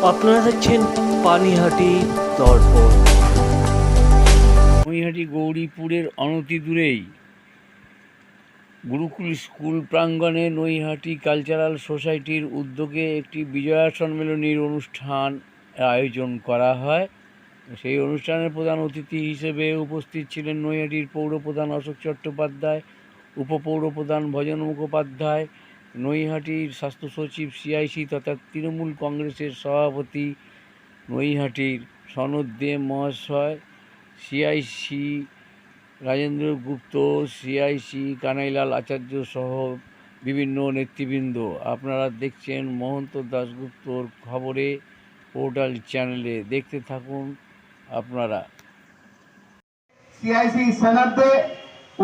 আপনারা দেখছেন পানিহাটি দর্পণ। নৈহাটি গৌরীপুরের অনতি দূরেই গুরুকুল স্কুল প্রাঙ্গণে নৈহাটি কালচারাল সোসাইটির উদ্যোগে একটি বিজয়া সম্মেলনীর অনুষ্ঠান আয়োজন করা হয়। সেই অনুষ্ঠানের প্রধান অতিথি হিসেবে উপস্থিত ছিলেন নৈহাটির পৌরপ্রধান অশোক চট্টোপাধ্যায়, উপপৌরপ্রধান ভজন মুখোপাধ্যায়, নৈহাটির স্বাস্থ্য সচিব সিআইসি তথা তৃণমূল কংগ্রেসের সভাপতি নৈহাটির সনদ দে মহাশয়, সিআইসি রাজেন্দ্র গুপ্ত, সিআইসি কানাইলাল আচার্য সহ বিভিন্ন নেতৃবৃন্দ। আপনারা দেখছেন মহন্ত দাশগুপ্তর খবরে পোর্টাল চ্যানেলে, দেখতে থাকুন আপনারা। सीआईसी सनद दे,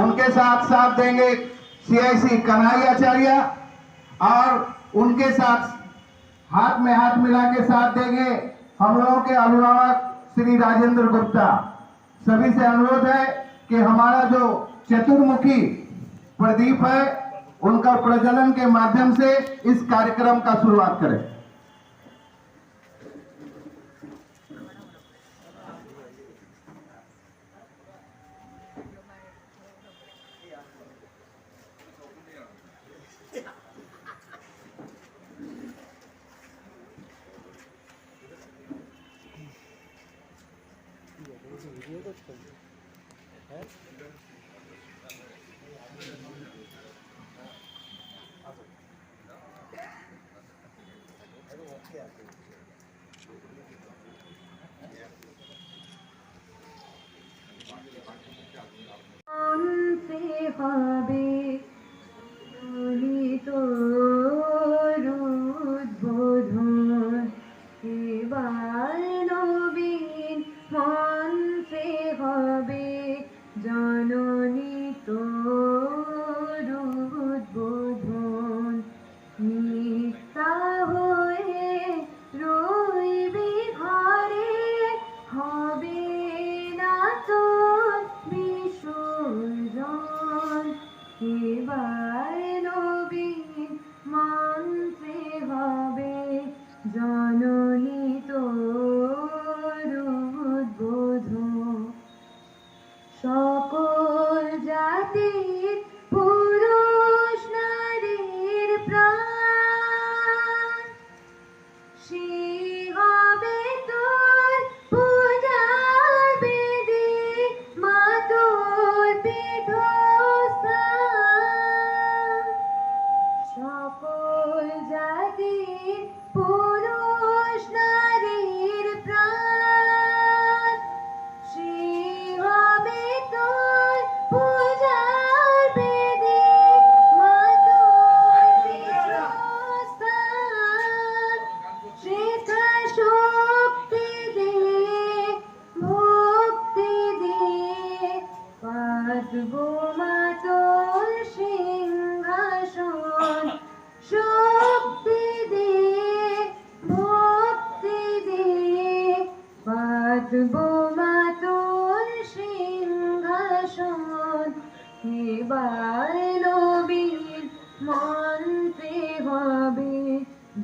उनके साथ साथ देंगे सीआईसी कन्हैया आचार्य और उनके साथ हाथ में हाथ मिला के साथ देंगे हम लोगों के अभिभावक श्री राजेंद्र गुप्ता। सभी से अनुरोध है कि हमारा जो चतुर्मुखी प्रदीप है उनका प्रज्वलन के माध्यम से इस कार्यक्रम का शुरुआत करें।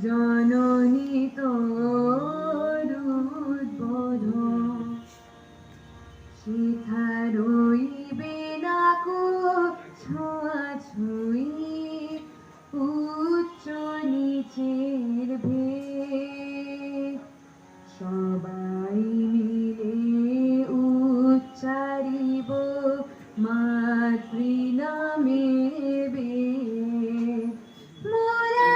জননী তোর উদ্বোধন শিখা রইবে না কো ছোঁয়াছুঁই উচ্চ নিচের ভেদ সবাই মিলে উচ্চারিব মাতৃনামের বেদ মোরা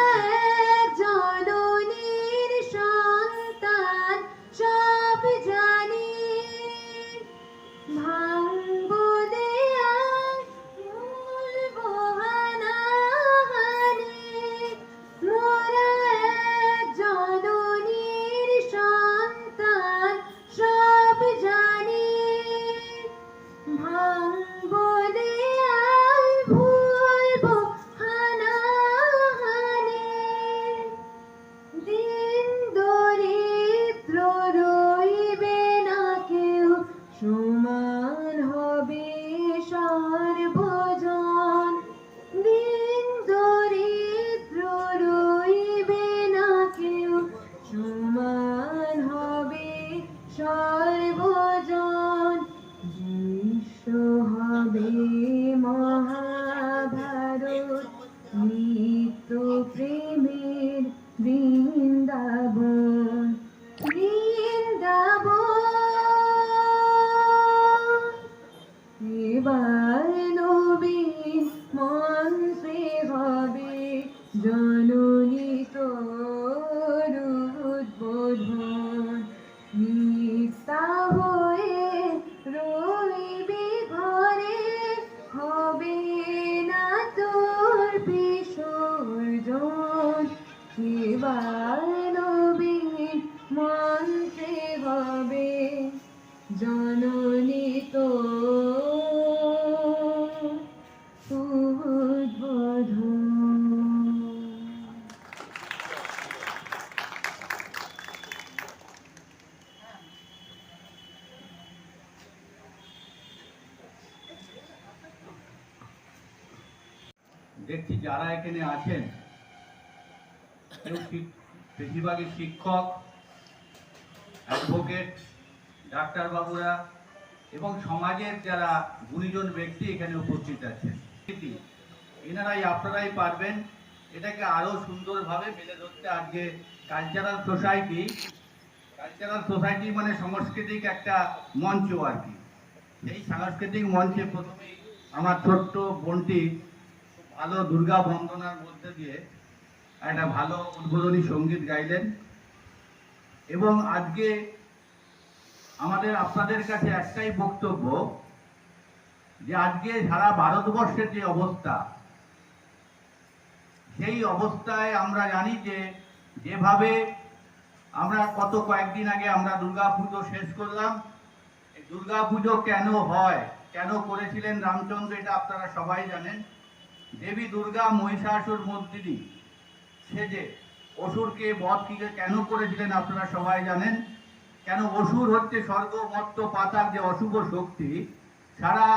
এক জননীর সন্তান সব জানি ভাঙব দেয়া ভুলব হানাহানি মোরা এক জননীর সন্তান সব জানি ভাঙব দেয়া ভুলব না তোর বিসর্জন শিবানবীন মন্ত্রে হবে জননী তো উদ্বোধন। দেখছি যারা এখানে আছেন বেশিরভাগই শিক্ষক, অ্যাডভোকেট, ডাক্তারবাবুরা এবং সমাজের যারা গুণীজন ব্যক্তি এখানে উপস্থিত আছেন। এনারাই আপনারাই পারবেন এটাকে আরো সুন্দরভাবে মেলে ধরতে। আজকে কালচারাল সোসাইটি মানে সাংস্কৃতিক একটা মঞ্চ আর কি। এই সাংস্কৃতিক মঞ্চে প্রথমেই আমার ছোট্ট বোনটি ভালো দুর্গা বন্দনার মধ্যে দিয়ে একটা ভালো উদ্বোধনী সঙ্গীত গাইলেন। এবং আজকে আমাদের আপনাদের কাছে একটাই বক্তব্য যে আজকে সারা ভারতবর্ষের যে অবস্থা, সেই অবস্থায় আমরা জানি যে যেভাবে আমরা কয়েকদিন আগে আমরা দুর্গা পুজো শেষ করলাম। এই দুর্গা পুজো কেন হয়, কেন করেছিলেন রামচন্দ্র, এটা আপনারা সবাই জানেন। দেবী দুর্গা মহিষাসুর মর্দিনী সেজে অসুরকে বধ কেন করেছিলেন আপনারা সবাই জানেন। কেন অসুর হচ্ছে স্বর্গ মর্ত পাতাল যে অশুভ শক্তি, সারা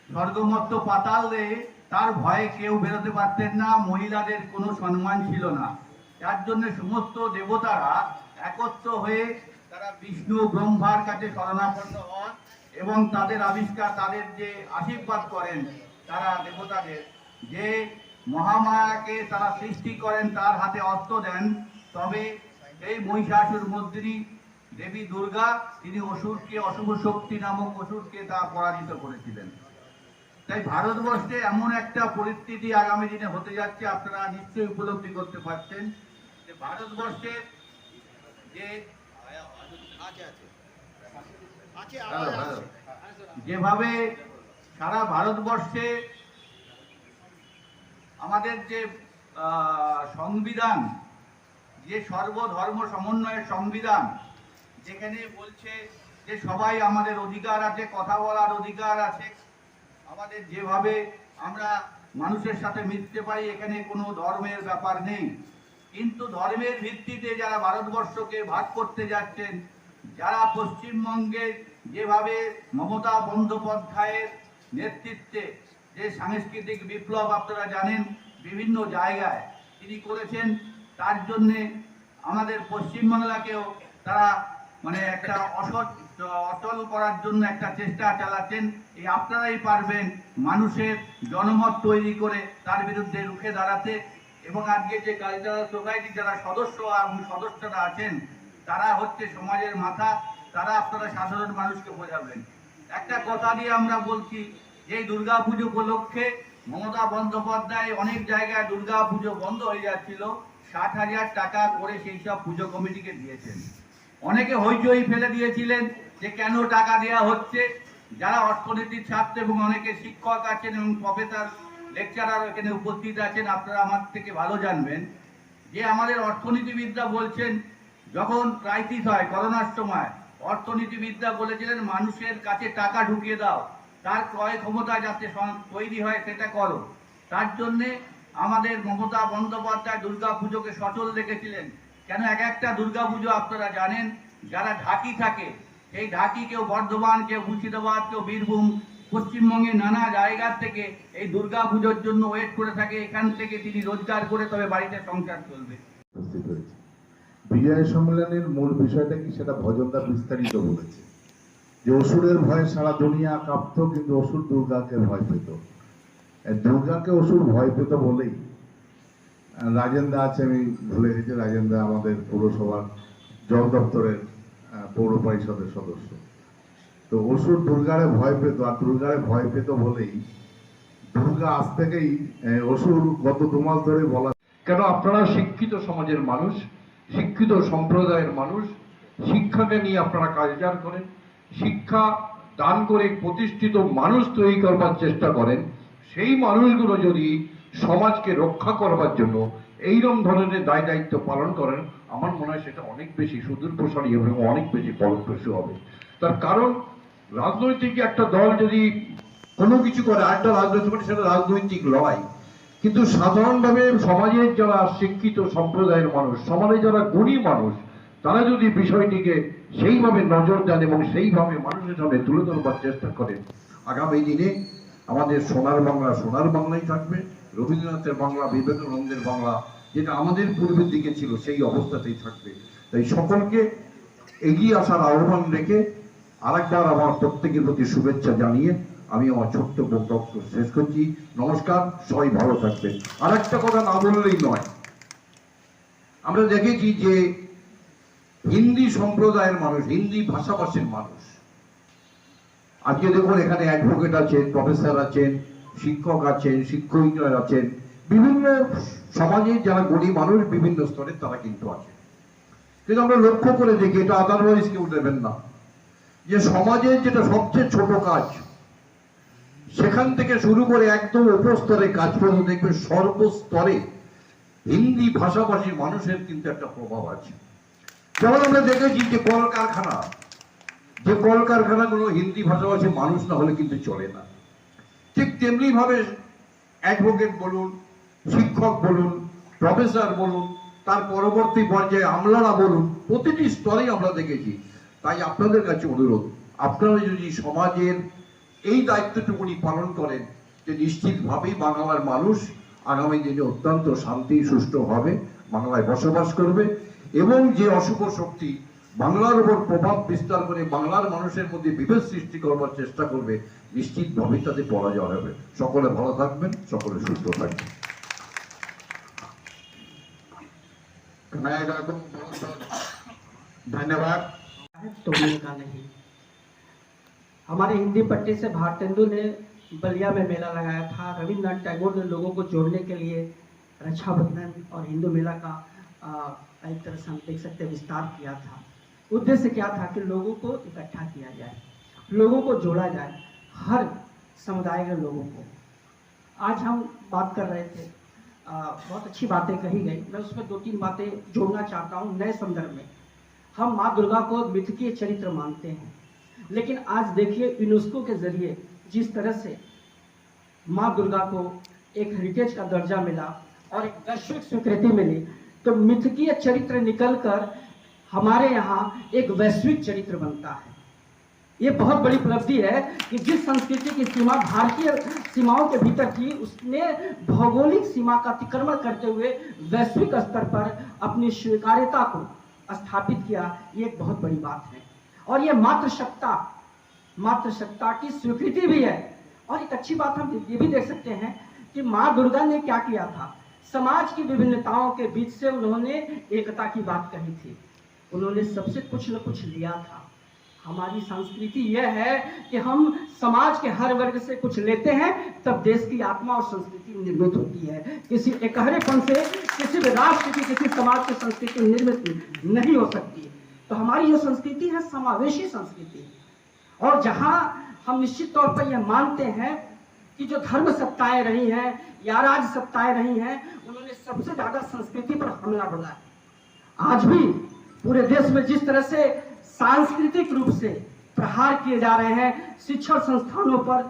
স্বর্গমত্ত পাতালে তার ভয়ে কেউ বেরোতে পারতেন না, মহিলাদের কোনো সম্মান ছিল না। যার জন্য সমস্ত দেবতারা একত্র হয়ে তারা বিষ্ণু ব্রহ্মার কাছে শরণাপন্ন হন এবং তাদের আবিষ্কার, তাদের যে আশীর্বাদ করেন তারা দেবতাদের, যে মহামায়াকে তারা সৃষ্টি করেন, তার হাতে অস্ত্র দেন, তবে এই মহিষাসুর মর্দিনী দেবী দুর্গা তিনি অসুরকে, অশুভ শক্তি নামক অসুরকে তা পরাজিত করেছিলেন। তাই ভারতবর্ষে এমন একটা পরিস্থিতি আগামী দিনে হতে যাচ্ছে, আপনারা নিশ্চয়ই উপলব্ধি করতে পারছেন যে ভারতবর্ষের যে যেভাবে সারা ভারতবর্ষে আমাদের যে সংবিধান, যে সর্বধর্ম সমন্বয়ের সংবিধান, যেখানে বলছে যে সবাই আমাদের অধিকার আছে, কথা বলার অধিকার আছে, আমাদের যেভাবে আমরা মানুষের সাথে মিশতে পারি, এখানে কোনো ধর্মের ব্যাপার নেই। কিন্তু ধর্মের ভিত্তিতে যারা ভারতবর্ষকে ভাগ করতে যাচ্ছেন, যারা পশ্চিমবঙ্গে যেভাবে মমতা বন্দ্যোপাধ্যায়ের নেতৃত্বে যে সাংস্কৃতিক বিপ্লব আপনারা জানেন বিভিন্ন জায়গায় তিনি করেছেন, তার জন্যে আমাদের পশ্চিমবাংলাকেও তারা মানে একটা অচল করার জন্য একটা চেষ্টা চালাচ্ছেন। এই আপনারাই পারবেন মানুষের জনমত তৈরি করে তার বিরুদ্ধে রুখে দাঁড়াতে। এবং আজকে যে কালচারাল সোসাইটি যারা সদস্য এবং সদস্যরা আছেন, তারা হচ্ছে সমাজের মাথা, তারা আপনারা সাধারণ মানুষকে বোঝাবেন। একটা কথা দিয়ে আমরা বলছি, এই দুর্গা পুজো উপলক্ষে মমতা বন্দ্যোপাধ্যায় অনেক জায়গায় দুর্গা পুজো বন্ধ হয়ে যাচ্ছিল, 60,000 টাকা করে সেই সব পুজো কমিটিকে দিয়েছেন। অনেকে হইচই ফেলে দিয়েছিলেন যে কেন টাকা দেওয়া হচ্ছে। যারা অর্থনীতির ছাত্র এবং অনেকে শিক্ষক আছেন এবং প্রফেসর লেকচারার এখানে উপস্থিত আছেন, আপনারা আমার থেকে ভালো জানবেন যে আমাদের অর্থনীতিবিদরা বলছেন, যখন ক্রাইসিস হয় করোনার সময়, অর্থনীতিবিদরা বলেছিলেন মানুষের কাছে টাকা ঢুকিয়ে দাও, তার ক্রয় ক্ষমতা যাতে তৈরি হয় সেটা করো। তার জন্যে আমাদের মমতা বন্দ্যোপাধ্যায় দুর্গা পুজোকে সচল রেখেছিলেন। কেন এক একটা দুর্গা পুজো আপনারা জানেন, যারা ঢাকি থাকে, সেই ঢাকি কেউ বর্ধমান, কেউ মুর্শিদাবাদ, কেউ বীরভূম, পশ্চিমবঙ্গের নানা জায়গার থেকে এই দুর্গা পুজোর জন্য ওয়েট করে থাকে। এখান থেকে তিনি রোজগার করে তবে বাড়িতে সংসার চলবে। বিজয় সম্মেলনের মূল বিষয়টা কি, সেটা ভজনদা বিস্তারিত বলেছে যে অসুরের ভয়ে সারা দুনিয়া কাঁপতো, কিন্তু অসুর দুর্গাকে ভয় পেত। দুর্গাকে অসুর ভয় পেত বলেই রাজেন্দা আছে, আমি ভুলে গেছি, রাজেন্দা আমাদের পৌরসভার জল দপ্তরের পৌর পরিষদের সদস্য। তো অসুর দুর্গারে ভয় পেত, আর দুর্গারে ভয় পেত বলেই দুর্গা আজ থেকেই অসুর গত 2 মাস ধরে বলা। কেন আপনারা শিক্ষিত সমাজের মানুষ, শিক্ষিত সম্প্রদায়ের মানুষ, শিক্ষাকে নিয়ে আপনারা কালচার করেন। শিক্ষা দান করে প্রতিষ্ঠিত মানুষ তৈরি করবার চেষ্টা করেন, সেই মানুষগুলো যদি সমাজকে রক্ষা করবার জন্য এইরকম ধরনের দায় দায়িত্ব পালন করেন, আমার মনে হয় সেটা অনেক বেশি সুদূর প্রসারী এবং অনেক বেশি ফলপ্রসূ হবে। তার কারণ রাজনৈতিক একটা দল যদি কোনো কিছু করে, একটা রাজনৈতিক মানে সেটা রাজনৈতিক লড়াই, কিন্তু সাধারণভাবে সমাজের যারা শিক্ষিত সম্প্রদায়ের মানুষ, সমাজে যারা গুণী মানুষ, তারা যদি বিষয়টিকে সেইভাবে নজর দেন এবং সেইভাবে মানুষের সামনে তুলে ধরবার চেষ্টা করেন, আগামী দিনে আমাদের সোনার বাংলা সোনার বাংলাই থাকবে, রবীন্দ্রনাথের বাংলা, বিবেকানন্দের বাংলা যেটা আমাদের পূর্বের দিকে ছিল সেই অবস্থাতেই থাকবে। তাই সকলকে এগিয়ে আসার আহ্বান রেখে আরেকবার আমার প্রত্যেকের প্রতি শুভেচ্ছা জানিয়ে আমি আমার ছোট্ট বক্তব্য শেষ করছি। নমস্কার, সবাই ভালো থাকবেন। আর একটা কথা না বললেই নয়, আমরা দেখেছি যে হিন্দি সম্প্রদায়ের মানুষ, হিন্দি ভাষাভাষীর মানুষ, আজকে দেখুন এখানে অ্যাডভোকেট আছেন, প্রফেসর আছেন, শিক্ষক আছেন, শিক্ষিকা আছেন, বিভিন্ন সমাজের যারা গরিব মানুষ বিভিন্ন স্তরে তারা কিন্তু আছে। কিন্তু আমরা লক্ষ্য করে দেখি, এটা আদারওয়াইজ কেউ দেবেন না, যে সমাজের যেটা সবচেয়ে ছোট কাজ সেখান থেকে শুরু করে একদম উপস্তরে কাজ পর্যন্ত দেখবে সর্বস্তরে হিন্দি ভাষাভাষী মানুষের কিন্তু একটা প্রভাব আছে। যেমন আমরা দেখেছি যে কলকারখানা, যে কলকারখানাগুলো হিন্দি ভাষাভাষী মানুষ না হলে কিন্তু চলে না, ঠিক তেমনি ভাবে অ্যাডভোকেট বলুন, শিক্ষক বলুন, প্রফেসর বলুন, তার পরবর্তী পর্যায়ে আমলারা বলুন, প্রতিটি স্তরেই আমরা দেখেছি। তাই আপনাদের কাছে অনুরোধ, আপনারা যদি সমাজের এই দায়িত্বটুকুনি পালন করেন, যে নিশ্চিতভাবেই বাংলার মানুষ আগামী দিনে অত্যন্ত শান্তি সুষ্ঠুভাবে বাংলায় বসবাস করবে এবং যে অশুভ শক্তি বাংলার উপর প্রভাব বিস্তার করে বাংলার মানুষের মধ্যে বিভেদ সৃষ্টি করবার চেষ্টা করবে, নিশ্চিতভাবেই তাদের পরাজয় হবে। সকলে ভালো থাকবেন, সকলে সুস্থ থাকবেন। धन्यवाद। तोड़ने का नहीं। हमारे हिंदी पट्टी से भारतेंदु ने बलिया में मेला लगाया था। रविन्द्रनाथ टैगोर ने लोगों को जोड़ने के लिए रक्षाबंधन और हिंदू मेला का एक तरह से हम देख सकते हैं विस्तार किया था। उद्देश्य क्या था कि लोगों को इकट्ठा किया जाए, लोगों को जोड़ा जाए, हर समुदाय के लोगों को। आज हम बात कर रहे थे, बहुत अच्छी बातें कही गई, मैं उसमें 2-3 बातें जोड़ना चाहता हूँ नए संदर्भ में। हम माँ दुर्गा को मिथकीय चरित्र मानते हैं, लेकिन आज देखिए यूनेस्को के जरिए जिस तरह से माँ दुर्गा को एक हेरिटेज का दर्जा मिला और एक वैश्विक स्वीकृति मिली, तो मिथकीय चरित्र निकलकर हमारे यहाँ एक वैश्विक चरित्र बनता है। ये बहुत बड़ी उपलब्धि है कि जिस संस्कृति की सीमा भारतीय सीमाओं के भीतर थी, उसने भौगोलिक सीमा का अतिक्रमण करते हुए वैश्विक स्तर पर अपनी स्वीकार्यता को स्थापित किया। ये एक बहुत बड़ी बात है और ये मातृसत्ता की स्वीकृति भी है। और एक अच्छी बात हम ये भी देख सकते हैं कि माँ दुर्गा ने क्या किया था, समाज की विभिन्नताओं के बीच से उन्होंने एकता की बात कही थी, उन्होंने सबसे कुछ न कुछ लिया था। हमारी संस्कृति यह है कि हम समाज के हर वर्ग से कुछ लेते हैं, तब देश की आत्मा और संस्कृति निर्मित होती है। किसी एकहरेपन से किसी भी राष्ट्र की, किसी समाज की संस्कृति निर्मित नहीं हो सकती। तो हमारी जो संस्कृति है समावेशी संस्कृति, और जहाँ हम निश्चित तौर पर यह मानते हैं कि जो धर्म सत्ताएं रही हैं या राज्य सत्ताएं रही हैं, उन्होंने सबसे ज्यादा संस्कृति पर हमला बोला है। आज भी पूरे देश में जिस तरह से सांस्कृतिक रूप से प्रहार किए जा रहे हैं शिक्षण संस्थानों पर,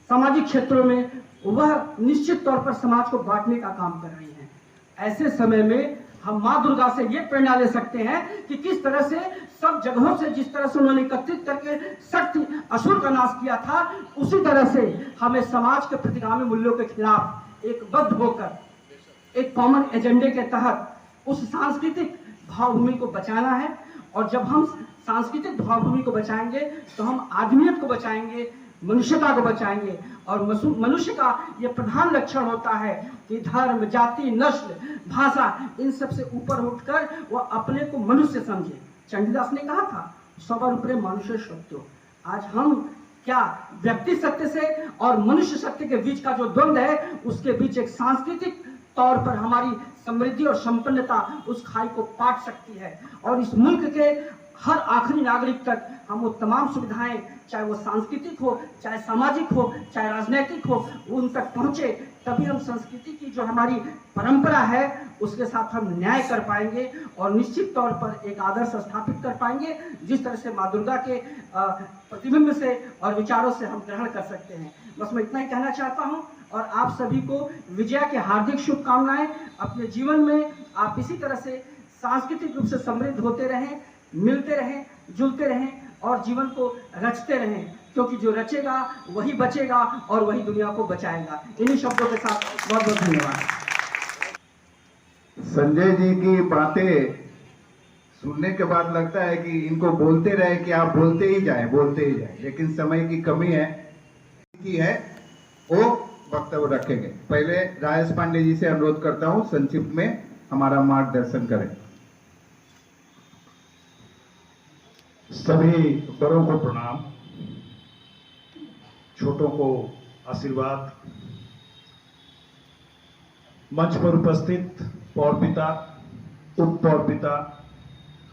सामाजिक क्षेत्रों में, वह निश्चित तौर पर समाज को बांटने का काम कर रही हैं। ऐसे समय में हम माँ दुर्गा से ये प्रेरणा ले सकते हैं कि किस तरह से सब जगहों से जिस तरह से उन्होंने एकत्रित करके शक्ति असुर का नाश किया था, उसी तरह से हमें समाज के प्रतिगामी मूल्यों के खिलाफ एकबद्ध होकर एक कॉमन एजेंडे के तहत उस सांस्कृतिक भावभूमि को बचाना है। और जब हम सांस्कृतिक भावभूमि को बचाएंगे तो हम आदमियत को बचाएंगे, मनुष्यता को बचाएंगे। और मनुष्य का ये प्रधान लक्षण होता है कि धर्म, जाति, नस्ल, भाषा, इन सब से ऊपर उठकर वह अपने को मनुष्य समझे। चंडीदास ने कहा था, सबर उपरे मनुष्य सत्य। आज हम क्या व्यक्ति सत्य से और मनुष्य सत्य के बीच का जो द्वंद्व है, उसके बीच एक सांस्कृतिक तौर पर हमारी समृद्धि और संपन्नता उस खाई को पाट सकती है। और इस मुल्क के हर आखिरी नागरिक तक हम वो तमाम सुविधाएं, चाहे वो सांस्कृतिक हो, चाहे सामाजिक हो, चाहे राजनीतिक हो, उन तक पहुंचे। तभी हम संस्कृति की जो हमारी परंपरा है उसके साथ हम न्याय कर पाएंगे और निश्चित तौर पर एक आदर्श स्थापित कर पाएंगे, जिस तरह से माँ दुर्गा के प्रतिबिंब से और विचारों से हम ग्रहण कर सकते हैं। बस मैं इतना ही कहना चाहता हूं और आप सभी को विजया की हार्दिक शुभकामनाएं। अपने जीवन में आप इसी तरह से सांस्कृतिक रूप से समृद्ध होते रहें, मिलते रहें, जुलते रहें और जीवन को रचते रहें, क्योंकि जो रचेगा वही बचेगा और वही दुनिया को बचाएगा। इन्हीं शब्दों के साथ बहुत बहुत धन्यवाद। संजय जी की बातें सुनने के बाद लगता है कि इनको बोलते रहे कि आप बोलते ही जाएं, लेकिन समय की कमी है वो वक्तव्य रखेंगे। पहले राजेश पांडे जी से अनुरोध करता हूं संक्षिप्त में हमारा मार्गदर्शन करें। सभी बड़ों को प्रणाम, छोटों को आशीर्वाद। मंच पर उपस्थित पौर पिता, उप पौर पिता,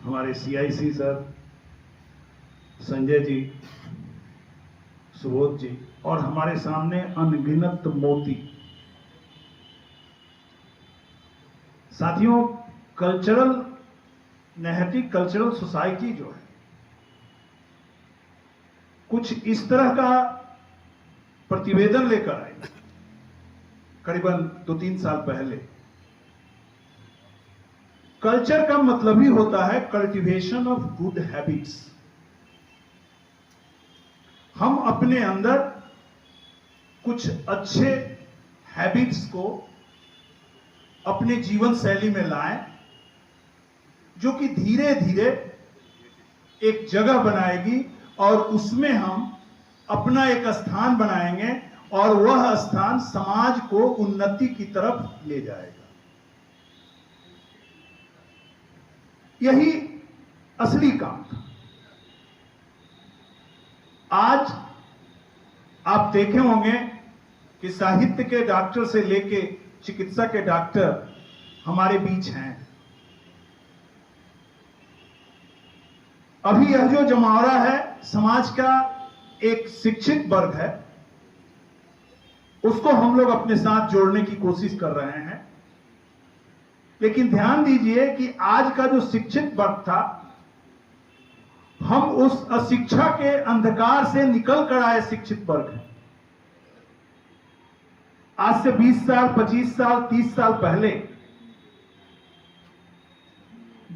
हमारे CIC सर, संजय जी, सुबोध जी और हमारे सामने अनगिनत मोती। साथियों, नैतिक कल्चरल सोसाइटी जो है कुछ इस तरह का प्रतिवेदन लेकर आई करीबन 2-3 साल पहले। कल्चर का मतलब ही होता है कल्टीवेशन ऑफ गुड हैबिट्स। हम अपने अंदर कुछ अच्छे हैबिट्स को अपने जीवन शैली में लाएं, जो कि धीरे धीरे एक जगह बनाएगी और उसमें हम अपना एक स्थान बनाएंगे और वह स्थान समाज को उन्नति की तरफ ले जाएगा। यही असली काम था। आज आप देखे होंगे कि साहित्य के डॉक्टर से लेके चिकित्सा के डॉक्टर हमारे बीच हैं। अभी यह जो जमावड़ा है समाज का एक शिक्षित वर्ग है, उसको हम लोग अपने साथ जोड़ने की कोशिश कर रहे हैं। लेकिन ध्यान दीजिए कि आज का जो शिक्षित वर्ग था, हम उस अशिक्षा के अंधकार से निकल कर आए शिक्षित वर्ग हैं। आज से 20 साल, 25 साल, 30 साल पहले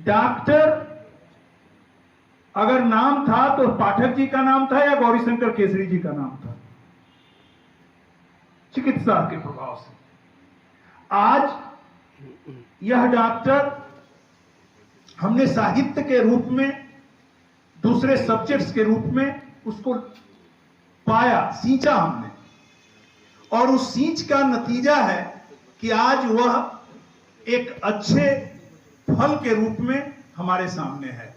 डॉक्टर अगर नाम था तो पाठक जी का नाम था या गौरीशंकर केसरी जी का नाम था, चिकित्सा के प्रभाव से। आज यह डॉक्टर हमने साहित्य के रूप में, दूसरे सब्जेक्ट्स के रूप में उसको पाया, सींचा हमने, और उस सींच का नतीजा है कि आज वह एक अच्छे फल के रूप में हमारे सामने है।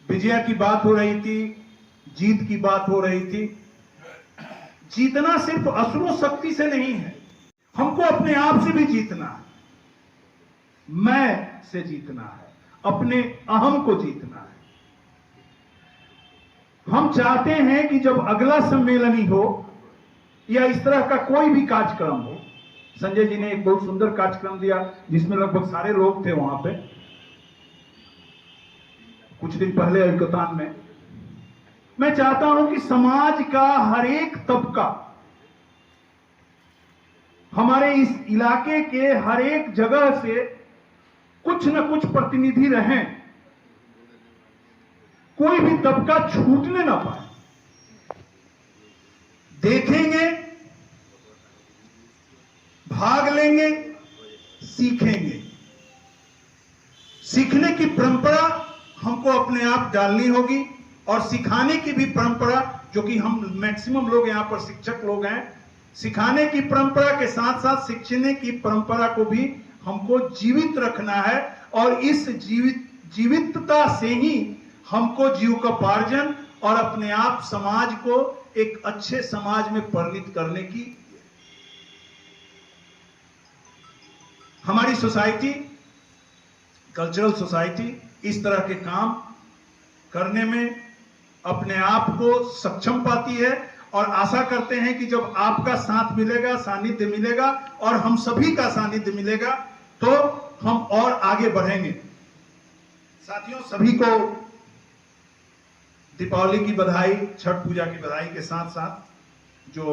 विजया की बात हो रही थी, जीत की बात हो रही थी। जीतना सिर्फ असुरो शक्ति से नहीं है, हमको अपने आप से भी जीतना है, मैं से जीतना है, अपने अहम को जीतना है। हम चाहते हैं कि जब अगला सम्मेलनी हो या इस तरह का कोई भी कार्यक्रम हो, संजय जी ने एक बहुत सुंदर कार्यक्रम दिया जिसमें लगभग सारे लोग थे वहां पे कुछ दिन पहले अल्कतान में। मैं चाहता हूं कि समाज का हर एक तबका, हमारे इस इलाके के हर एक जगह से कुछ न कुछ प्रतिनिधि रहें, कोई भी तबका छूटने ना पाए। देखेंगे, भाग लेंगे, सीखेंगे। सीखने की परंपरा हमको अपने आप डालनी होगी और सिखाने की भी परंपरा, जो कि हम मैक्सिमम लोग यहां पर शिक्षक लोग हैं, सिखाने की परंपरा के साथ साथ सीखने की परंपरा को भी हमको जीवित रखना है। और इस जीवितता से ही हमको जीविकोपार्जन और अपने आप समाज को एक अच्छे समाज में परिणित करने की। हमारी सोसाइटी कल्चरल सोसाइटी इस तरह के काम करने में अपने आप को सक्षम पाती है और आशा करते हैं कि जब आपका साथ मिलेगा, सानिध्य मिलेगा और हम सभी का सानिध्य मिलेगा तो हम और आगे बढ़ेंगे। साथियों, सभी को दीपावली की बधाई, छठ पूजा की बधाई के साथ साथ जो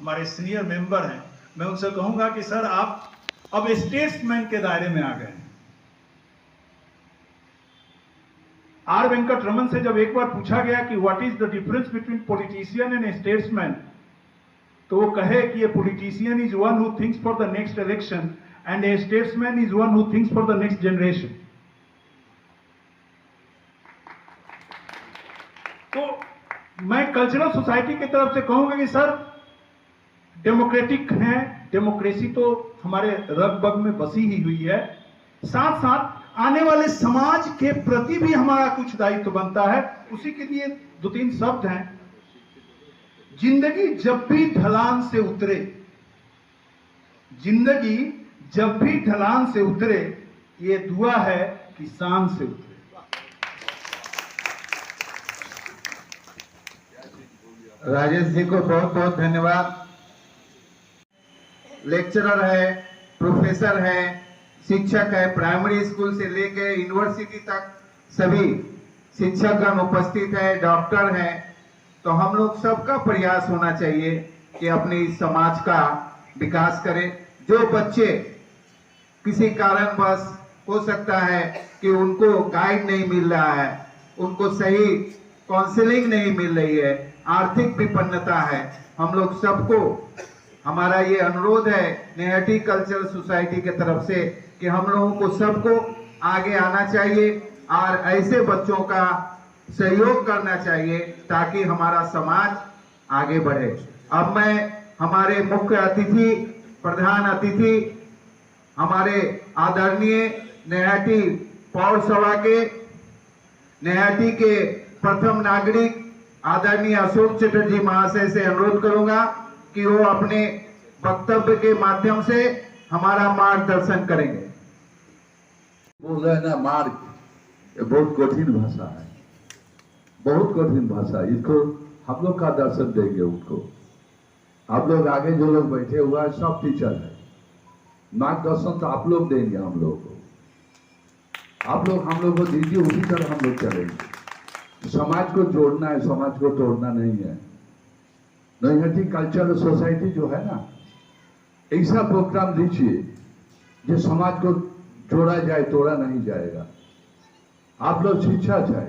हमारे सीनियर मेंबर हैं, मैं उनसे कहूंगा कि सर आप अब स्टेट्समैन के दायरे में आ गए हैं। आर वेंकट रमन से जब एक बार पूछा गया कि what is the difference between politician and statesman, तो वो कहे कि a politician is one who thinks for the next election and A statesman is one who thinks for the next generation. तो मैं कल्चरल सोसाइटी की तरफ से कहूंगा कि सर डेमोक्रेटिक हैं, डेमोक्रेसी तो हमारे रग बग में बसी ही हुई है, साथ साथ आने वाले समाज के प्रति भी हमारा कुछ दायित्व बनता है। उसी के लिए 2-3 शब्द हैं। जिंदगी जब भी ढलान से उतरे, जिंदगी जब भी ढलान से उतरे, ये दुआ है कि शान से उतरे। राजेश जी को बहुत बहुत धन्यवाद। लेक्चरर है, प्रोफेसर है, शिक्षक है, प्राइमरी स्कूल से लेकर यूनिवर्सिटी तक सभी शिक्षकगण उपस्थित है, डॉक्टर हैं। तो हम लोग सबका प्रयास होना चाहिए कि अपने इस समाज का विकास करें। जो बच्चे किसी कारणवश हो सकता है कि उनको गाइड नहीं मिल रहा है, उनको सही काउंसलिंग नहीं मिल रही है, आर्थिक विपन्नता है, हम लोग सबको हमारा ये अनुरोध है नैहाटी कल्चरल सोसाइटी के तरफ से कि हम लोगों को सबको आगे आना चाहिए और ऐसे बच्चों का सहयोग करना चाहिए ताकि हमारा समाज आगे बढ़े। अब मैं हमारे मुख्य अतिथि, प्रधान अतिथि, हमारे आदरणीय नैहाटी पौर सभा के नैहाटी के प्रथम नागरिक आदरणीय अशोक चटर्जी महाशय से अनुरोध करूंगा कि वो अपने वक्तव्य के माध्यम से हमारा मार्गदर्शन करेंगे। बोल रहे हैं ना, मार्ग, ये बहुत कठिन भाषा है, बहुत कठिन भाषा। इसको हम लोग का दर्शन देंगे उनको। आप लोग आगे जो लोग बैठे हुआ है सब टीचर है, मार्गदर्शन तो आप लोग देंगे हम लोग को। आप लोग हम लोग को दीजिए, उसी तरह हम लोग चलेंगे। समाज को जोड़ना है, समाज को तोड़ना नहीं है। नैहाटी कल्चरल सोसाइटी जो है ना, ऐसा प्रोग्राम दीजिए जो समाज को जोड़ा जाए, तोड़ा नहीं जाएगा। आप लोग शिक्षक है,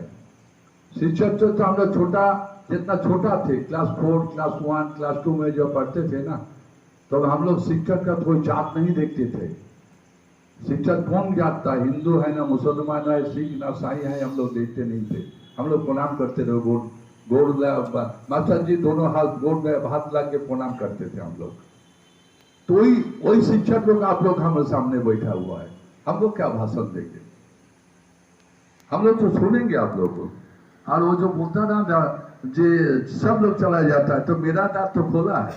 शिक्षक तो हम लोग छोटा, जितना छोटा थे, क्लास 4, क्लास 1, क्लास 2 में जो पढ़ते थे ना, तो हम लोग शिक्षक का कोई जात नहीं देखते थे। शिक्षक कौन जात था, हिंदू है ना, मुसलमान है, सिख ना ईसाई है, हम लोग देखते नहीं थे। हम लोग प्रणाम करते थे, गोड़ मास्टर जी दोनों हाथ गोड़ में हाथ ला के प्रणाम करते थे हम लोग। तो वही शिक्षक लोग आप लोग हमारे सामने बैठा हुआ है, हम लोग क्या भाषण देंगे? हम लोग तो सुनेंगे आप लोग को। और वो जो बोलता ना जे सब लोग चला जाता है, तो मेरा द्वार तो खोला है,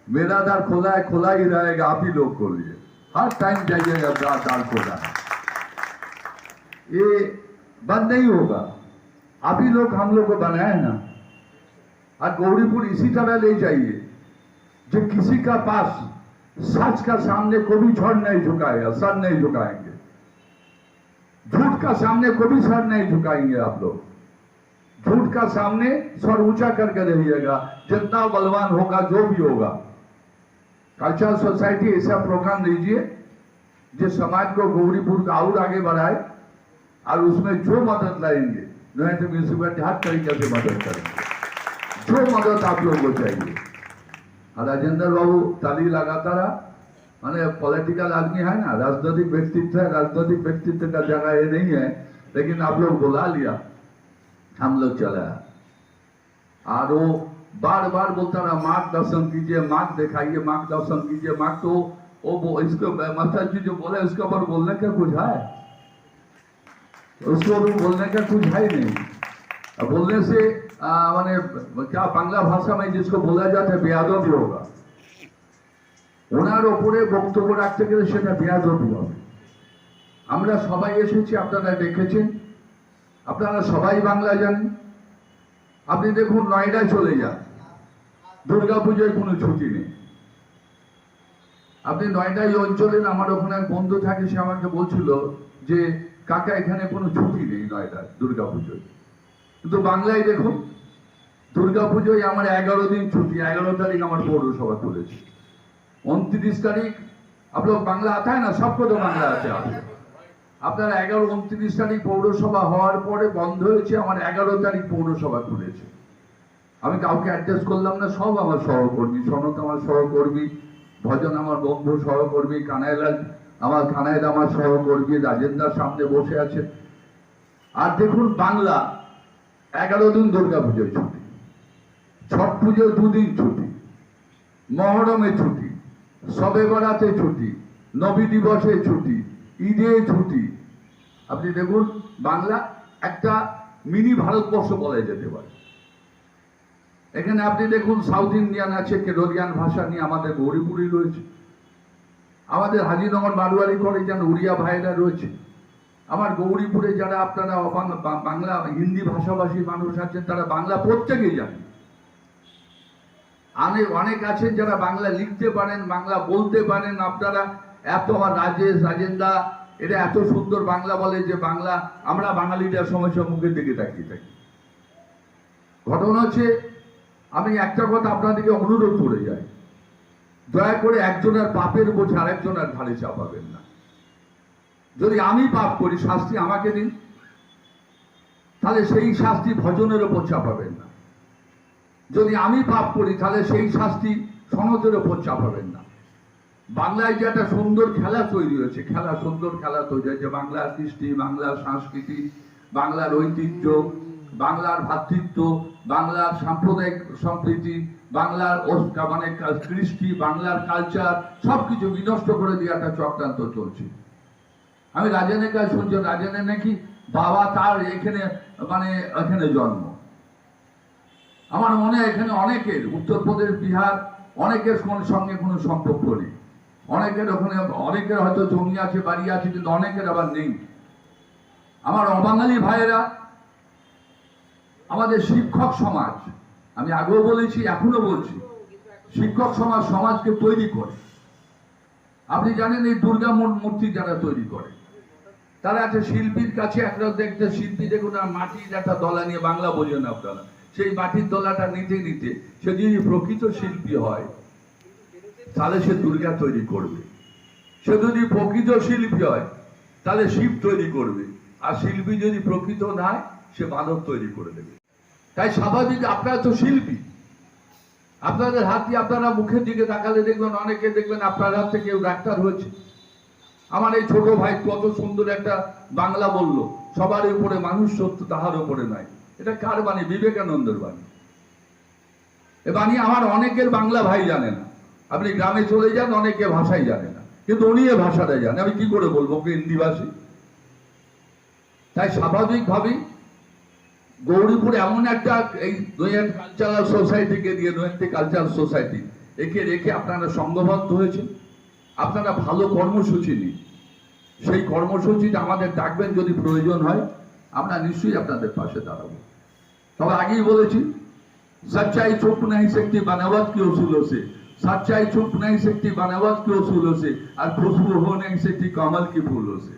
मेरा द्वार खोला है, खोला ही रहेगा। आप ही लोग खोलिए, हर टाइम जाइएगा, द्वार खोला है, ये बंद नहीं होगा। आप ही लोग हम लोग को बनाए ना। और गौरीपुर इसी तरह ले जाइए, जो किसी का पास सच का सामने कभी सर नहीं झुकाएगा, सर नहीं झुकाएंगे। झूठ का सामने कभी सर नहीं झुकाएंगे। आप लोग झूठ का सामने सर ऊंचा करके रहिएगा, जितना बलवान होगा, जो भी होगा। कल्चरल सोसाइटी ऐसा प्रोग्राम लीजिए जो समाज को गौरीपुर का और आगे बढ़ाए, और उसमें जो मदद लाएंगे नैहाटी म्यूनिसिपैलिटी हर तरीके से मदद करेंगे, जो मदद आप लोगों को चाहिए। और राजेंद्र बाबू ताली लगाता रहा, माने पॉलिटिकल आदमी है ना, राजनीतिक व्यक्तित्व है, राजनीतिक व्यक्तित्व का जगह ये नहीं है, लेकिन आप लोग बुला लिया, हम लोग चला। और वो बार बार बोलता रहा, मार्गदर्शन कीजिए, मार्ग दिखाइए, मार्गदर्शन कीजिए, मार्ग। तो वो इसको मास्टर जी जो बोले उसके ऊपर बोलने का कुछ है, उसको भी बोलने का कुछ है ही नहीं। बोलने से माने क्या बांग्ला भाषा में जिसको बोला जाता है बेयादबी होगा, ওনার ওপরে বক্তব্য রাখতে গেলে সেটা বেয়াদবি হবে। আমরা সবাই এসেছি, আপনারা দেখেছেন, আপনারা সবাই বাংলা জানেন। আপনি দেখুন নয়ডায় চলে যান, দুর্গাপুজোয় কোনো ছুটি নেই। আপনি নয়ডায় অঞ্চলে, আমার ওখানে এক বন্ধু থাকে, সে আমাকে বলছিল যে কাকা এখানে কোনো ছুটি নেই নয়ডায় দুর্গাপুজোয়। কিন্তু বাংলায় দেখুন, দুর্গাপুজোয় আমার 11 দিন ছুটি। 11 তারিখ আমার পৌরসভা খুলেছে, 29 তারিখ আপনার বাংলা আতা হয় না, সবকো তো বাংলা আছে আছে। আপনার 11-29 তারিখ পৌরসভা হওয়ার পরে বন্ধ হয়েছে, আমার 11 তারিখ পৌরসভা খুলেছে। আমি কাউকে অ্যাডজাস্ট করলাম না, সব আমার সহকর্মী, সনত আমার সহকর্মী, ভজন আমার বন্ধু সহকর্মী, কানাইলাল আমার সহকর্মী, রাজেন্দ্রার সামনে বসে আছে। আর দেখুন বাংলা 11 দিন দুর্গাপুজোয় ছুটি, ছট পুজোর 2 দিন ছুটি, মহরমে ছুটি, শবে বরাতে ছুটি, নবী দিবসে ছুটি, ঈদে ছুটি। আপনি দেখুন বাংলা একটা মিনি ভারতবর্ষ বলা যেতে পারে। এখানে আপনি দেখুন সাউথ ইন্ডিয়ান আছে, কেরলিয়ান ভাষা নিয়ে আমাদের গৌরীপুরি রয়েছে, আমাদের হাজিনগর বারোয়ারি করে যেন উড়িয়া ভাইরা রয়েছে, আমার গৌরীপুরে যারা আপনারা বাংলা হিন্দি ভাষাভাষী মানুষ আছেন তারা বাংলা প্রত্যেকেই জানেন। অনেক আছেন যারা বাংলা লিখতে পারেন, বাংলা বলতে পারেন। আপনারা এত, আমার রাজেশ, রাজেন্দা, এটা এত সুন্দর বাংলা বলে যে বাংলা আমরা বাঙালিরা সমস্যা মুখের দিকে তাকিয়ে থাকি। ঘটনা হচ্ছে, আমি একটা কথা আপনাদেরকে অনুরোধ করে যাই, দয়া করে একজনের পাপের বোঝা আরেকজনের ঘাড়ে চাপাবেন না। যদি আমি পাপ করি শাস্তি আমাকে দিন, তাহলে সেই শাস্তি ভজনের ওপর চাপাবেন না। যদি আমি পাপ করি তাহলে সেই শাস্তি সনদের ওপর চাপাবেন না। বাংলায় যে একটা সুন্দর খেলা তৈরি হয়েছে, সুন্দর খেলা তৈরি হয়েছে, বাংলার কৃষ্টি, বাংলার সংস্কৃতি, বাংলার ঐতিহ্য, বাংলার ভ্রাতৃত্ব, বাংলার সাম্প্রদায়িক সম্প্রীতি, বাংলার মানে কৃষ্টি, বাংলার কালচার, সবকিছু বিনষ্ট করে দিয়ে একটা চক্রান্ত চলছে। আমি রাজেনের কাছে শুনছি, রাজেনের নাকি বাবা তার এখানে মানে এখানে জন্ম। আমার মনে হয় এখানে অনেকের, উত্তরপ্রদেশ, বিহার, অনেকের সঙ্গে কোনো সম্পর্ক নেই। অনেকের ওখানে, অনেকের হয়তো জমি আছে, বাড়ি আছে, কিন্তু অনেকের আবার নেই। আমার অবাঙালি ভাইয়েরা, আমাদের শিক্ষক সমাজ, আমি আগেও বলেছি এখনো বলছি, শিক্ষক সমাজ সমাজকে তৈরি করে। আপনি জানেন এই দুর্গা মূর্তি যারা তৈরি করে তারা একটা শিল্পীর কাছে, একটা দেখতে শিল্পী দেখুন মাটির একটা দলা নিয়ে, বাংলা বোঝেন আপনারা, সেই মাটির দলাটা নিতে নিতে সে যদি প্রকৃত শিল্পী হয় তাহলে সে দুর্গা তৈরি করবে। সে যদি প্রকৃত শিল্পী হয় তাহলে শিব তৈরি করবে, আর শিল্পী যদি প্রকৃত না হয় সে মানব তৈরি করে দেবে। তাই স্বাভাবিক, আপনারা তো শিল্পী, আপনাদের হাত দিয়ে আপনারা মুখের দিকে তাকালে দেখবেন, অনেকে দেখবেন আপনার হাত থেকে কেউ ডাক্তার হয়েছে। আমার এই ছোট ভাই কত সুন্দর একটা বাংলা বলল, সবার উপরে মানুষ সত্য, তাহার উপরে নাই। এটা কার বাণী? বিবেকানন্দের বাণী। এ বাণী আমার অনেকের বাংলা ভাই জানে না। আপনি গ্রামে চলে যান, অনেকে ভাষাই জানে না, কিন্তু উনি এ ভাষাটা জানে। আমি কি করে বলবো ওকে হিন্দি ভাষী? তাই স্বাভাবিকভাবেই গৌরীপুরে এমন একটা, এই নৈহাটি কালচারাল সোসাইটিকে দিয়ে, নৈহাটি কালচারাল সোসাইটি একে রেখে আপনারা সংঘবদ্ধ হয়েছে। আপনারা ভালো কর্মসূচি নিন, সেই কর্মসূচিটা আমাদের ডাকবেন, যদি প্রয়োজন হয় আমরা নিশ্চয়ই আপনাদের পাশে দাঁড়াবো। তবে আগেই বলেছি, सच्चाई छुप नहीं सकती बनावट के उसूलों से, सच्चाई छुप नहीं सकती बनावट के उसूलों से, और खुशबू हो नहीं सकती कमल की फूलों से।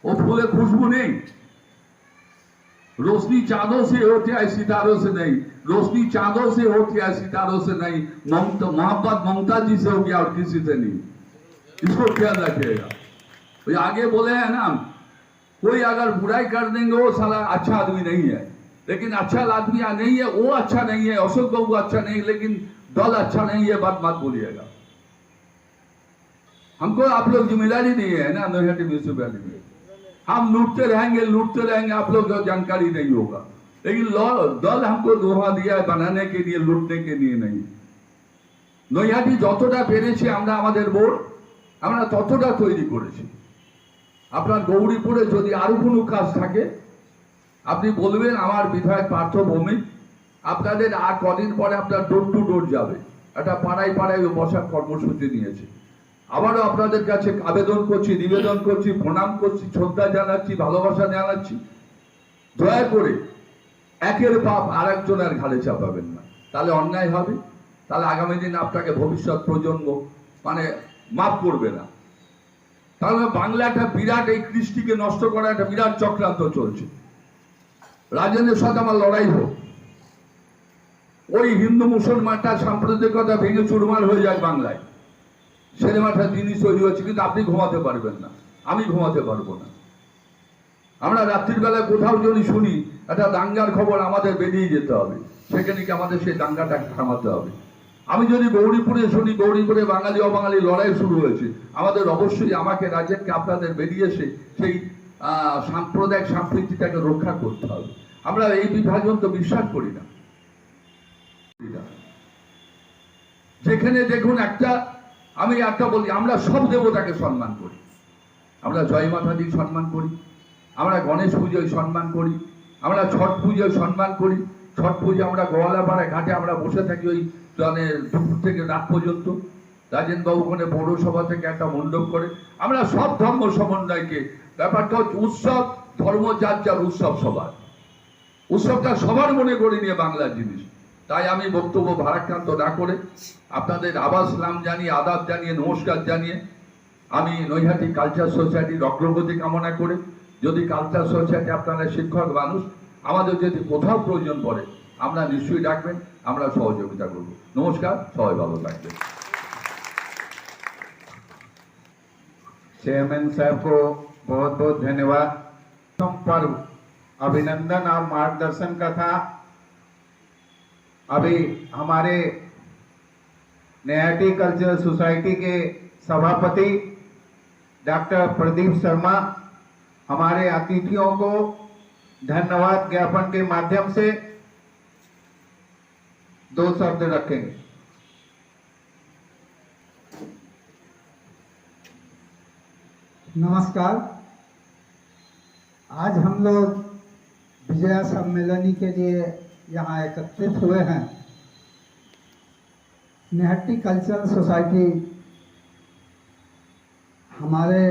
वो फूले खुशबू नहीं, रोशनी चांदों से होती है सितारों से नहीं, रोशनी चांदों से होती है सितारों से नहीं, मोहब्बत ममता जी से होगी और किसी से नहीं। इसको ख्याल रखिएगा। ये आगे बोले हैं ना, कोई अगर बुराई कर देंगे वो साला अच्छा आदमी नहीं है, लेकिन अच्छा आदमी नहीं है, वो अच्छा नहीं है, अशोक बाबू अच्छा नहीं, लेकिन दल अच्छा नहीं है, बात मत बोलिएगा। हमको आप लोग जिम्मेदारी दी है ना नौहाटी म्यूनिसिपैलिटी में, हम लूटते रहेंगे, आप लोग को जानकारी नहीं होगा, लेकिन दल हमको दोहा दिया है बनाने के लिए, लूटने के लिए नहीं। নৈহাটি যতটা পেরেছি আমরা, আমাদের বোর্ড, আমরা ততটা তৈরি করেছি। আপনার গৌরীপুরে যদি আরো কোনো কাজ থাকে আপনি বলবেন, আমার বিধায়ক পার্থ ভৌমিক আপনাদের আর কদিন পরে আপনার ডোর টু ডোর যাবে, একটা পাড়ায় পাড়ায় বসার কর্মসূচি নিয়েছে। আবারও আপনাদের কাছে আবেদন করছি, নিবেদন করছি, প্রণাম করছি, শ্রদ্ধা জানাচ্ছি, ভালোবাসা জানাচ্ছি, দয়া করে একের পাপ আর একজনের ঘাড়ে চাপাবেন না, তাহলে অন্যায় হবে, তাহলে আগামী দিন আপনাকে ভবিষ্যৎ প্রজন্ম মাফ করবে না। তাহলে বাংলা একটা বিরাট, এই কৃষ্টিকে নষ্ট করা একটা বিরাট চক্রান্ত চলছে। রাজেন্দ্রের সাথে আমার লড়াই হোক, ওই হিন্দু মুসলমানটা সাম্প্রদায়িকতা ভেঙে চুরমার হয়ে যায় বাংলায়, সিনেমাটা জিনিস তৈরি হচ্ছে, কিন্তু আপনি ঘুমাতে পারবেন না, আমি ঘুমাতে পারবো না। আমরা রাত্রির বেলায় কোথাও যদি শুনি একটা দাঙ্গার খবর, আমাদের বেরিয়ে যেতে হবে, সেখানে কি আমাদের সেই দাঙ্গাটা থামাতে হবে। আমি যদি গৌরীপুরে শুনি গৌরীপুরে বাঙালি অবাঙালি লড়াই শুরু হয়েছে, আমাদের অবশ্যই আমাকে রাজ্যকে আপনাদের বেরিয়ে এসে সেই সাম্প্রদায়িক সম্প্রীতিটাকে রক্ষা করতে হবে। আমরা এই বিভাজন তো বিশ্বাস করি না। যেখানে দেখুন আমি একটা বলি, আমরা সব দেবতাকে সম্মান করি, আমরা জয় মাতা দি সম্মান করি, আমরা গণেশ পুজোয় সম্মান করি, আমরা ছট পুজোয় সম্মান করি। ছট পুজো আমরা গোয়ালাপাড়া ঘাটে আমরা বসে থাকি ওই দুপুর থেকে রাত পর্যন্ত। রাজেনবাবু ওখানে পৌরসভা থেকে একটা মণ্ডপ করে, আমরা সব ধর্ম সমন্বয়কে, ব্যাপারটা হচ্ছে উৎসব, ধর্ম যার যার উৎসব সবার, উৎসবটা সবার মনে করে নিয়ে বাংলার জিনিস। তাই আমি বক্তব্য ভারাক্রান্ত না করে আপনাদের আবার সালাম জানিয়ে, আদাব জানিয়ে, নমস্কার জানিয়ে আমি নৈহাটি কালচার সোসাইটির অগ্রগতি কামনা করে, যদি কালচার সোসাইটি আপনারা শিক্ষক মানুষ, আমাদের যদি কোথাও প্রয়োজন পড়ে আমরা নিশ্চয়ই ডাকবেন, আমরা সহযোগিতা করব। নমস্কার, সবাই ভালো থাকবেন। चेयरमैन साहब को बहुत बहुत धन्यवाद। पर्व अभिनंदन और मार्गदर्शन का था। अभी हमारे नैहाटी कल्चरल सोसाइटी के सभापति डॉक्टर प्रदीप शर्मा हमारे अतिथियों को धन्यवाद ज्ञापन के माध्यम से 2 शब्द रखेंगे। नमस्कार। आज हम लोग विजया सम्मेलनी के लिए यहाँ एकत्रित हुए हैं। नैहाटी कल्चरल सोसाइटी हमारे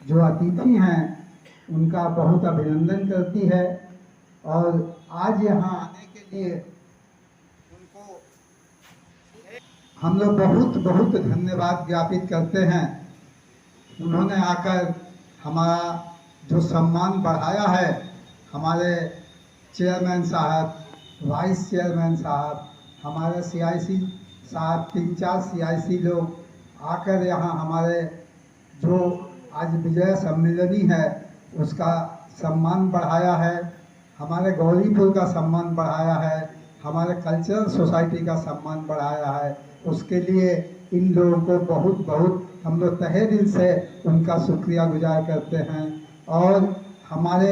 जो अतिथि हैं उनका बहुत अभिनंदन करती है और आज यहाँ आने के लिए उनको हम लोग बहुत बहुत धन्यवाद ज्ञापित करते हैं। उन्होंने आकर हमारा जो सम्मान बढ़ाया है, हमारे चेयरमैन साहब, वाइस चेयरमैन साहब, हमारे CIC साहब, 3-4 CIC लोग आकर यहाँ हमारे जो आज विजय सम्मेलनी है उसका सम्मान बढ़ाया है, हमारे गौरीपुर का सम्मान बढ़ाया है, हमारे कल्चरल सोसाइटी का सम्मान बढ़ाया है। उसके लिए इन लोगों को बहुत बहुत हम लोग तहे दिल से उनका शुक्रिया गुजार करते हैं। और हमारे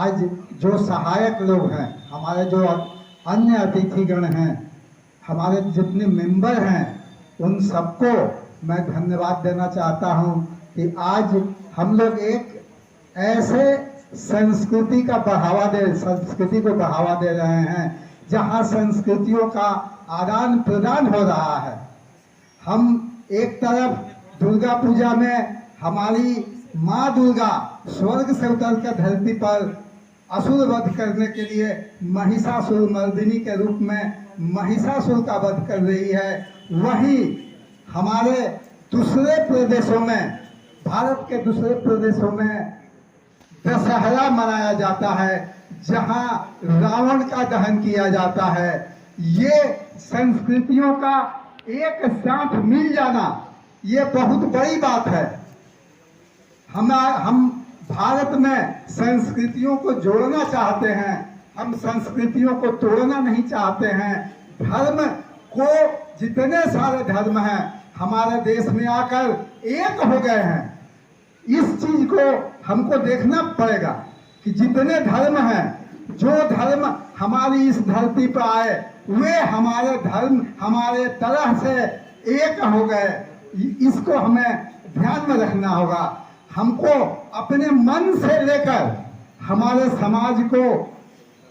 आज जो सहायक लोग हैं, हमारे जो अन्य अतिथिगण हैं, हमारे जितने मेंबर हैं, उन सबको मैं धन्यवाद देना चाहता हूं कि आज हम लोग एक ऐसे संस्कृति को बढ़ावा दे रहे हैं जहां संस्कृतियों का आदान प्रदान हो रहा है। हम एक तरफ दुर्गा पूजा में हमारी माँ दुर्गा स्वर्ग से उतरकर धरती पर असुर वध करने के लिए महिषासुर मर्दिनी के रूप में महिषासुर का वध कर रही है, वहीं हमारे दूसरे प्रदेशों में, भारत के दूसरे प्रदेशों में दशहरा मनाया जाता है जहां रावण का दहन किया जाता है। ये संस्कृतियों का एक साथ मिल जाना ये बहुत बड़ी बात है। हम भारत में संस्कृतियों को जोड़ना चाहते हैं, हम संस्कृतियों को तोड़ना नहीं चाहते हैं। धर्म को, जितने सारे धर्म हैं हमारे देश में आकर एक हो गए हैं। इस चीज को हमको देखना पड़ेगा कि जितने धर्म हैं, जो धर्म हमारी इस धरती पर आए वे हमारे धर्म हमारे तरह से एक हो गए। इसको हमें ध्यान में रखना होगा। हमको अपने मन से लेकर हमारे समाज को,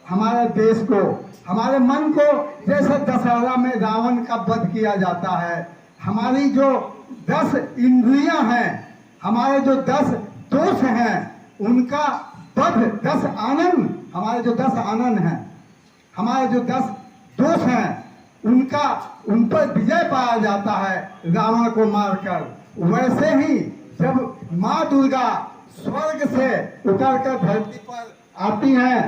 हमारे देश को, हमारे मन को, जैसे दशहरा में रावण का वध किया जाता है, हमारी जो 10 इंद्रियां हैं, हमारे जो 10 दोष हैं, उनका बध 10 आनंद, हमारे जो 10 आनंद हैं, हमारे जो 10 दोष हैं, उनका उन पर विजय पाया जाता है रावण को मारकर। वैसे ही जब माँ दुर्गा स्वर्ग से उतरकर धरती पर आती हैं,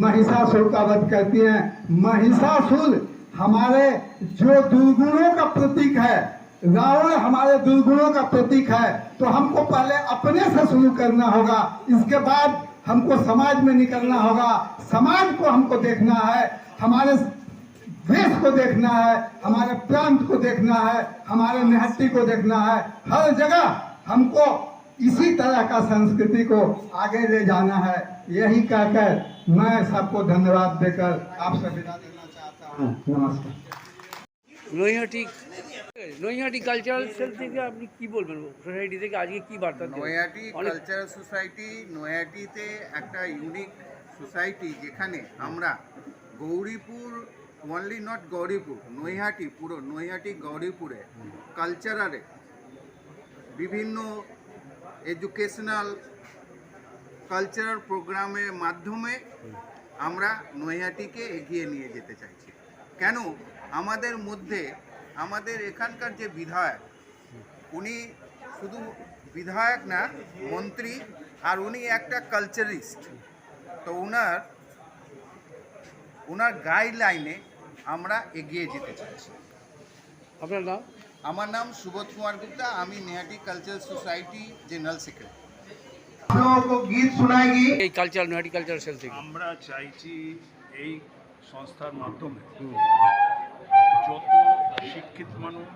महिषासुर का वध करती हैं। महिषासुर हमारे जो दुर्गुणों का प्रतीक है, रावण हमारे दुर्गुणों का प्रतीक है। तो हमको पहले अपने से शुरू करना होगा, इसके बाद हमको समाज में निकलना होगा। समाज को हमको देखना है, हमारे देश को देखना है, हमारे प्रांत को देखना है, हमारे निहत्ती को देखना है। हर जगह हमको इसी तरह का संस्कृति को आगे ले जाना है। यही कहकर मैं सबको धन्यवाद देकर आपसे विदा लेना चाहता हूँ। नमस्कार। নৈহাটি কালচারাল সেল থেকে আপনি কি বলবেন, সোসাইটি থেকে আজকে কি বার্তা দেবেন? নৈহাটি কালচারাল সোসাইটি নৈহাটিতে একটা ইউনিক সোসাইটি, যেখানে আমরা গৌরীপুর, অনলি নট গৌরীপুর, নৈহাটি, পুরো নৈহাটি গৌরীপুরে কালচারালে বিভিন্ন এডুকেশনাল কালচারাল প্রোগ্রামের মাধ্যমে আমরা নৈহাটিকে এগিয়ে নিয়ে যেতে চাইছি। কেন? আমাদের মধ্যে আমাদের এখানকার যে বিধায়ক, উনি শুধু বিধায়ক না, মন্ত্রী, আর উনি একটা কালচারিস্ট। তো ওনার গাইডলাইনে আমরা এগিয়ে যেতে চাইছি। আপনার নাম? আমার নাম সুবোধ কুমার গুপ্তা, আমি Naihati cultural society general secretary. आप लोगों को गीत सुनाएगी। এই কালচারাল নৈহাটি কালচারাল সেল থেকে আমরা চাইছি এই সংস্থার মাধ্যমে যত শিক্ষিত মানুষ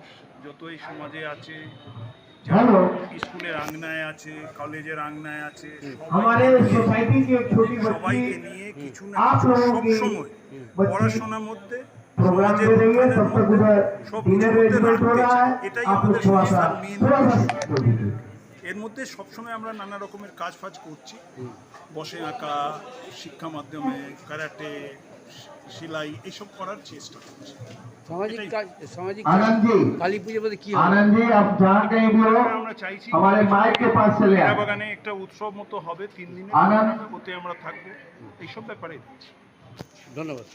যত এই সমাজে আছে, যারা স্কুলের আঙ্গনায় আছে, কলেজের আঙ্গনায় আছে, সবাইকে নিয়ে কিছু না কিছু সবসময় পড়াশোনার মধ্যে, সমাজের উন্নয়নের মধ্যে, সব কিছুর মধ্যে রাখতে চাই। এটাই আমাদের সংস্থার মেন। এর মধ্যে সবসময় আমরা নানা রকমের কাজ ফাজ করছি, বসে আঁকা, শিক্ষা মাধ্যমে, কারাটে, সেলাই, এইসব করার চেষ্টা করছি। সামাজিক आनंद जी, কালী পুজো বলতে কি आनंद जी, आप जहाँ कहीं भी हो, আমরা চাইছি हमारे माइक के पास चले आए। বাগানে একটা উৎসব মতো হবে, 3 দিনের, আনন্দ। ওতে আমরা থাকবো। এইসব ব্যাপারে ধন্যবাদ।